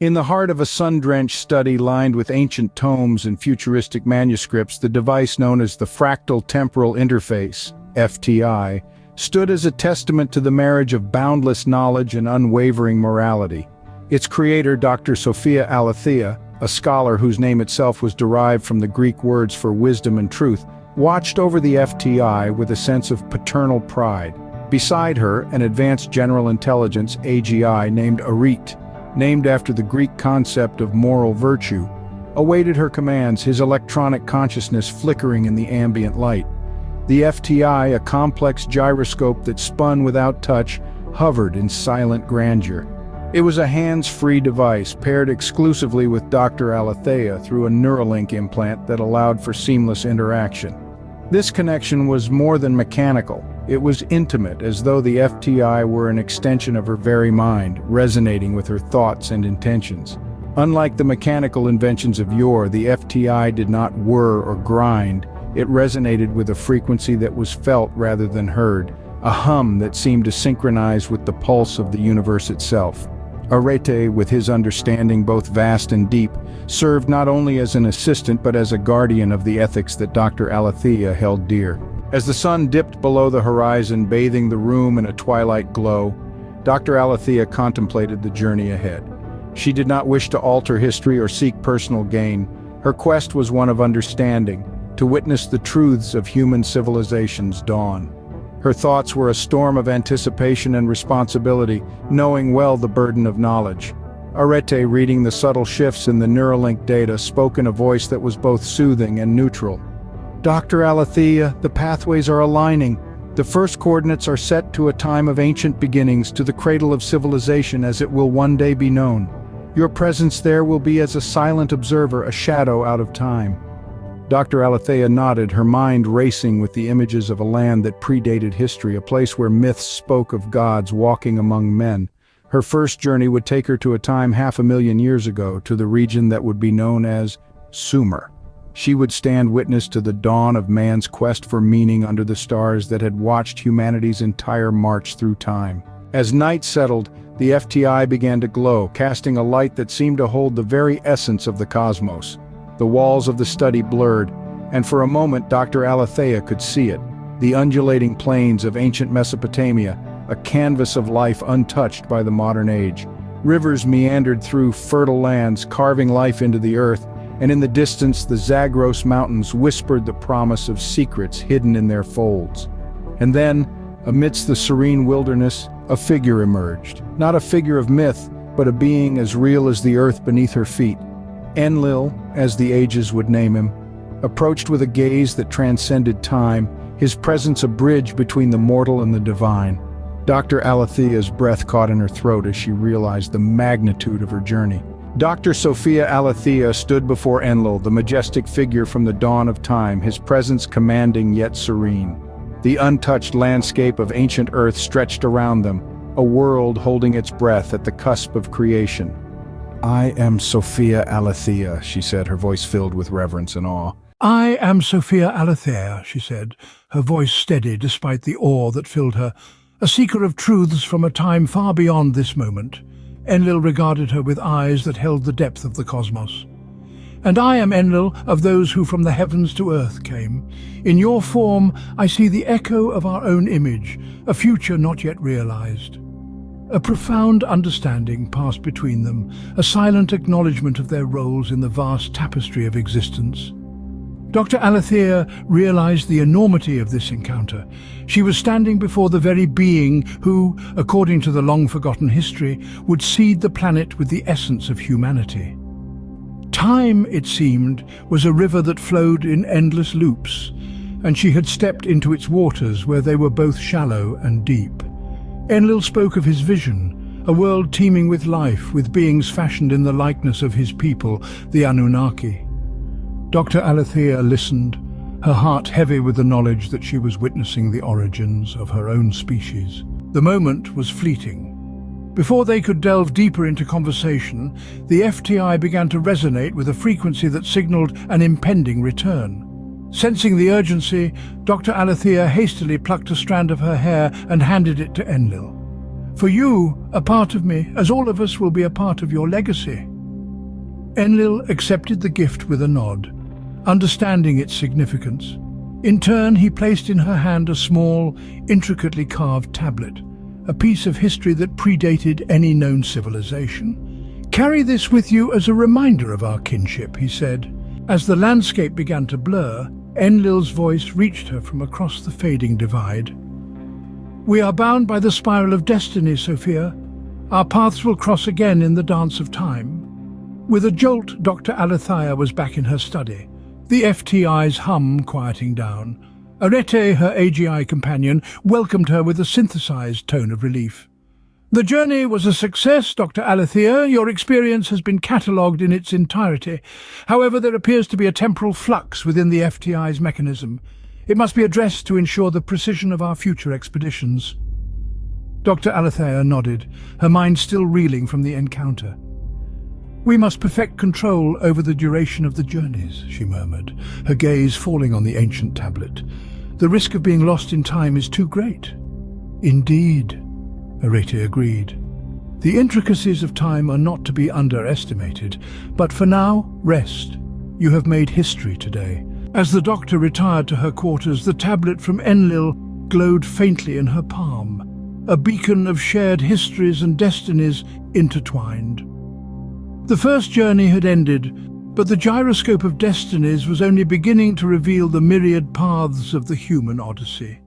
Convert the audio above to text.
In the heart of a sun-drenched study lined with ancient tomes and futuristic manuscripts, the device known as the Fractal Temporal Interface, FTI, stood as a testament to the marriage of boundless knowledge and unwavering morality. Its creator, Dr. Sophia Aletheia, a scholar whose name itself was derived from the Greek words for wisdom and truth, watched over the FTI with a sense of paternal pride. Beside her, an advanced general intelligence AGI named Arete, named after the Greek concept of moral virtue, awaited her commands, his electronic consciousness flickering in the ambient light. The FTI, a complex gyroscope that spun without touch, hovered in silent grandeur. It was a hands-free device paired exclusively with Dr. Aletheia through a neuralink implant that allowed for seamless interaction. This connection was more than mechanical. It was intimate, as though the FTI were an extension of her very mind, resonating with her thoughts and intentions. Unlike the mechanical inventions of yore, the FTI did not whir or grind. It resonated with a frequency that was felt rather than heard, a hum that seemed to synchronize with the pulse of the universe itself. Arete, with his understanding both vast and deep, served not only as an assistant but as a guardian of the ethics that Dr. Aletheia held dear. As the sun dipped below the horizon, bathing the room in a twilight glow, Dr. Aletheia contemplated the journey ahead. She did not wish to alter history or seek personal gain. Her quest was one of understanding, to witness the truths of human civilization's dawn. Her thoughts were a storm of anticipation and responsibility, knowing well the burden of knowledge. Arete, reading the subtle shifts in the Neuralink data, spoke in a voice that was both soothing and neutral. Dr. Aletheia, the pathways are aligning. The first coordinates are set to a time of ancient beginnings, to the cradle of civilization as it will one day be known. Your presence there will be as a silent observer, a shadow out of time. Dr. Aletheia nodded, her mind racing with the images of a land that predated history, a place where myths spoke of gods walking among men. Her first journey would take her to a time 500,000 years ago, to the region that would be known as Sumer. She would stand witness to the dawn of man's quest for meaning under the stars that had watched humanity's entire march through time. As night settled, the FTI began to glow, casting a light that seemed to hold the very essence of the cosmos. The walls of the study blurred, and for a moment Dr. Aletheia could see it, the undulating plains of ancient Mesopotamia, a canvas of life untouched by the modern age. Rivers meandered through fertile lands, carving life into the earth, and in the distance the Zagros Mountains whispered the promise of secrets hidden in their folds. And then, amidst the serene wilderness, a figure emerged. Not a figure of myth, but a being as real as the earth beneath her feet. Enlil, as the ages would name him, approached with a gaze that transcended time, his presence a bridge between the mortal and the divine. Dr. Aletheia's breath caught in her throat as she realized the magnitude of her journey. Dr. Sophia Aletheia stood before Enlil, the majestic figure from the dawn of time, his presence commanding yet serene. The untouched landscape of ancient earth stretched around them, a world holding its breath at the cusp of creation. "I am Sophia Aletheia," she said, her voice filled with reverence and awe. "I am Sophia Aletheia," she said, her voice steady despite the awe that filled her, a seeker of truths from a time far beyond this moment. Enlil regarded her with eyes that held the depth of the cosmos. "And I am Enlil, of those who from the heavens to earth came. In your form I see the echo of our own image, a future not yet realized." A profound understanding passed between them, a silent acknowledgement of their roles in the vast tapestry of existence. Dr. Aletheia realized the enormity of this encounter. She was standing before the very being who, according to the long-forgotten history, would seed the planet with the essence of humanity. Time, it seemed, was a river that flowed in endless loops, and she had stepped into its waters where they were both shallow and deep. Enlil spoke of his vision, a world teeming with life, with beings fashioned in the likeness of his people, the Anunnaki. Dr. Aletheia listened, her heart heavy with the knowledge that she was witnessing the origins of her own species. The moment was fleeting. Before they could delve deeper into conversation, the FTI began to resonate with a frequency that signaled an impending return. Sensing the urgency, Dr. Aletheia hastily plucked a strand of her hair and handed it to Enlil. For you, a part of me, as all of us will be a part of your legacy." Enlil accepted the gift with a nod, understanding its significance. In turn, he placed in her hand a small, intricately carved tablet, a piece of history that predated any known civilization. "Carry this with you as a reminder of our kinship," he said. As the landscape began to blur, Enlil's voice reached her from across the fading divide. "We are bound by the spiral of destiny, Sophia. Our paths will cross again in the dance of time." With a jolt, Dr. Aletheia was back in her study, the FTI's hum quieting down. Arete, her AGI companion, welcomed her with a synthesized tone of relief. "The journey was a success, Dr. Aletheia. Your experience has been catalogued in its entirety. However, there appears to be a temporal flux within the FTI's mechanism. It must be addressed to ensure the precision of our future expeditions." Dr. Aletheia nodded, her mind still reeling from the encounter. "We must perfect control over the duration of the journeys," she murmured, her gaze falling on the ancient tablet. "The risk of being lost in time is too great." "Indeed," Arete agreed. "The intricacies of time are not to be underestimated, but for now, rest. You have made history today." As the doctor retired to her quarters, the tablet from Enlil glowed faintly in her palm, a beacon of shared histories and destinies intertwined. The first journey had ended, but the gyroscope of destinies was only beginning to reveal the myriad paths of the human odyssey.